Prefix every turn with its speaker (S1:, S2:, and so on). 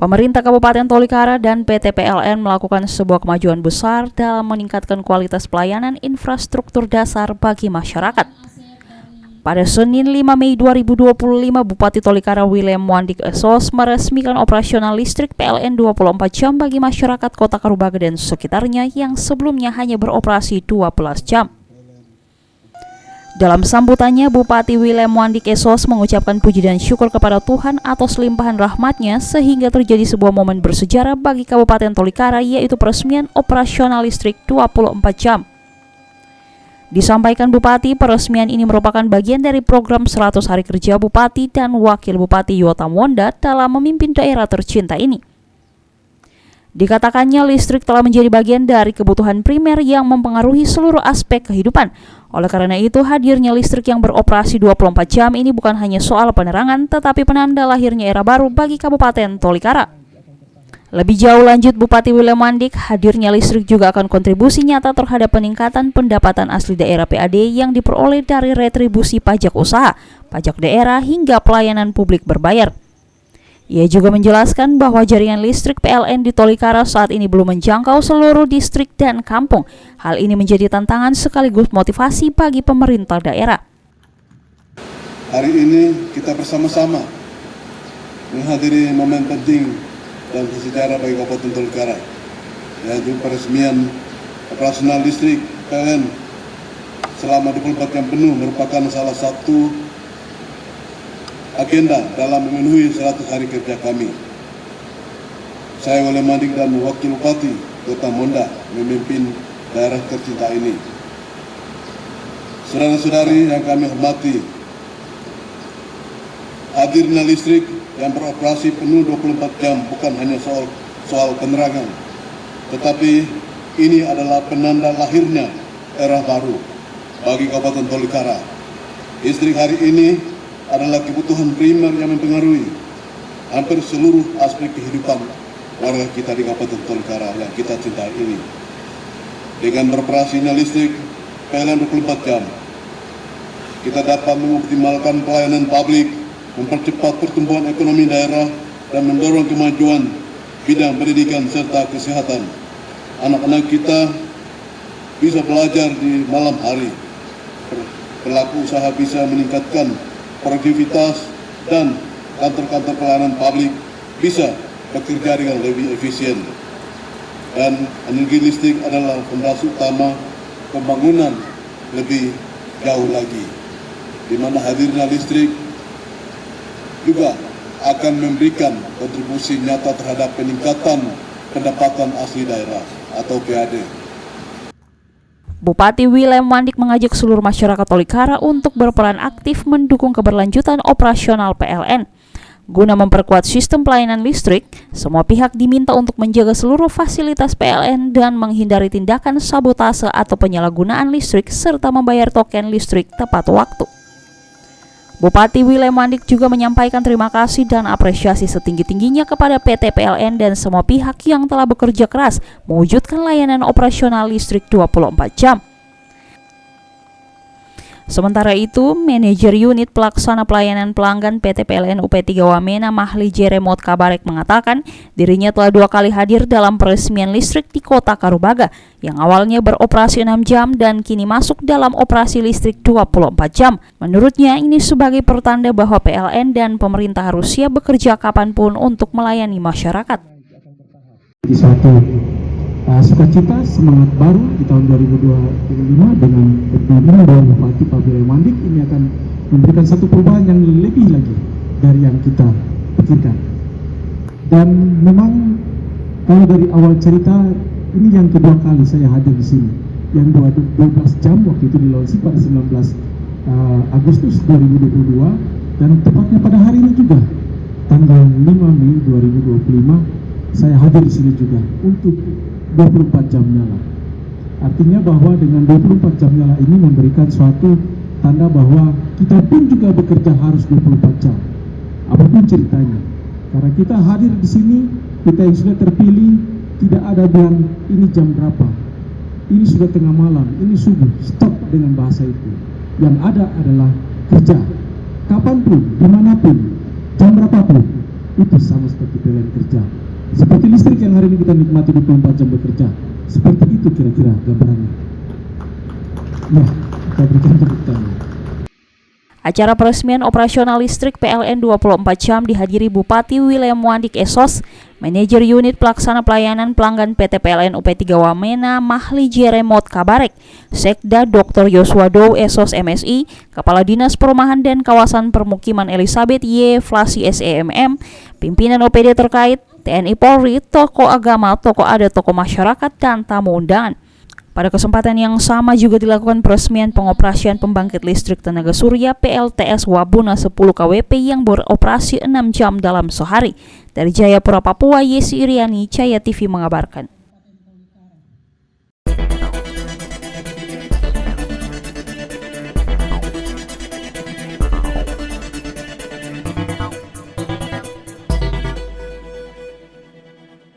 S1: Pemerintah Kabupaten Tolikara dan PT PLN melakukan sebuah kemajuan besar dalam meningkatkan kualitas pelayanan infrastruktur dasar bagi masyarakat. Pada Senin 5 Mei 2025, Bupati Tolikara William Wandik Esos meresmikan operasional listrik PLN 24 jam bagi masyarakat Kota Karubaga dan sekitarnya yang sebelumnya hanya beroperasi 12 jam. Dalam sambutannya, Bupati William Wandik Esos mengucapkan puji dan syukur kepada Tuhan atas limpahan rahmat-Nya sehingga terjadi sebuah momen bersejarah bagi Kabupaten Tolikara, yaitu peresmian operasional listrik 24 jam. Disampaikan Bupati, peresmian ini merupakan bagian dari program 100 hari kerja Bupati dan Wakil Bupati Yotam Wonda dalam memimpin daerah tercinta ini. Dikatakannya listrik telah menjadi bagian dari kebutuhan primer yang mempengaruhi seluruh aspek kehidupan. Oleh karena itu, hadirnya listrik yang beroperasi 24 jam ini bukan hanya soal penerangan, tetapi penanda lahirnya era baru bagi Kabupaten Tolikara. Lebih jauh lanjut, Bupati William Wandik, hadirnya listrik juga akan kontribusi nyata terhadap peningkatan pendapatan asli daerah PAD yang diperoleh dari retribusi pajak usaha, pajak daerah, hingga pelayanan publik berbayar. Ia juga menjelaskan bahwa jaringan listrik PLN di Tolikara saat ini belum menjangkau seluruh distrik dan kampung. Hal ini menjadi tantangan sekaligus motivasi bagi pemerintah daerah.
S2: Hari ini kita bersama-sama menghadiri momen penting dan bersejarah bagi Kabupaten Tolikara, yaitu peresmian operasional listrik PLN selama 24 jam penuh merupakan salah satu agenda dalam memenuhi 100 hari kerja kami. Saya William Wandik dan Wakil Bupati Yotam Wonda memimpin daerah tercinta ini. Saudara-saudari yang kami hormati, hadirnya listrik yang beroperasi penuh 24 jam bukan hanya soal penerangan, tetapi ini adalah penanda lahirnya era baru bagi Kabupaten Tolikara. Listrik hari ini adalah kebutuhan primer yang mempengaruhi hampir seluruh aspek kehidupan warga kita di Kabupaten Tolikara yang kita cintai ini. Dengan beroperasinya listrik PLN 24 jam, kita dapat mengoptimalkan pelayanan publik, mempercepat pertumbuhan ekonomi daerah, dan mendorong kemajuan bidang pendidikan serta kesehatan. Anak-anak kita bisa belajar di malam hari, pelaku usaha bisa meningkatkan produktivitas, dan kantor-kantor pelayanan publik bisa bekerja dengan lebih efisien. Dan energi listrik adalah fondasi utama pembangunan lebih jauh lagi, di mana hadirnya listrik juga akan memberikan kontribusi nyata terhadap peningkatan pendapatan asli daerah atau PAD.
S1: Bupati William Wandik mengajak seluruh masyarakat Tolikara untuk berperan aktif mendukung keberlanjutan operasional PLN. Guna memperkuat sistem pelayanan listrik, semua pihak diminta untuk menjaga seluruh fasilitas PLN dan menghindari tindakan sabotase atau penyalahgunaan listrik serta membayar token listrik tepat waktu. Bupati William Wandik juga menyampaikan terima kasih dan apresiasi setinggi-tingginya kepada PT PLN dan semua pihak yang telah bekerja keras mewujudkan layanan operasional listrik 24 jam. Sementara itu, Manajer Unit Pelaksana Pelayanan Pelanggan PT PLN UP3 Wamena Mahli Jeremot Kabarek mengatakan dirinya telah 2 kali hadir dalam peresmian listrik di Kota Karubaga yang awalnya beroperasi 6 jam dan kini masuk dalam operasi listrik 24 jam. Menurutnya ini sebagai pertanda bahwa PLN dan pemerintah harus siap bekerja kapanpun untuk melayani masyarakat.
S3: Di suatu sukacita semangat baru di tahun 2025 dengan kepemimpinan dari Bupati Pak William Wandik, ini akan memberikan satu perubahan yang lebih lagi dari yang kita pikirkan. Dan memang kalau dari awal cerita, ini yang kedua kali saya hadir di sini. Yang 12 jam waktu itu dilaunching pada 19 Agustus 2022 dan tepatnya pada hari ini juga tanggal 5 Mei 2025 saya hadir di sini juga untuk 24 jam nyala. Artinya bahwa dengan 24 jam nyala ini memberikan suatu tanda bahwa kita pun juga bekerja harus 24 jam. Apapun ceritanya. Karena kita hadir di sini, kita yang sudah terpilih tidak ada bilang ini jam berapa. Ini sudah tengah malam, ini subuh. Stop dengan bahasa itu. Yang ada adalah kerja. Kapanpun, dimanapun, jam berapapun, itu sama seperti pilihan kerja. hari ini kita nikmati 24 jam bekerja. Seperti itu kira-kira gambarannya. Ya, kita berikan tepuk tangan.
S1: Acara peresmian operasional listrik PLN 24 jam dihadiri Bupati William Wandik Esos, Manajer Unit Pelaksana Pelayanan Pelanggan PT PLN UP3 Wamena Mahli Jeremot Kabarek, Sekda Dr. Yosua Dow Esos MSI, Kepala Dinas Perumahan dan Kawasan Permukiman Elizabeth Y. Flasi SEMM, pimpinan OPD terkait, TNI Polri, tokoh agama, tokoh adat, tokoh masyarakat, dan tamu undangan. Pada kesempatan yang sama juga dilakukan peresmian pengoperasian pembangkit listrik tenaga surya PLTS Wabuna 10 kWp yang beroperasi 6 jam dalam sehari. Dari Jayapura, Papua, Yesi Iriani, Jaya TV mengabarkan.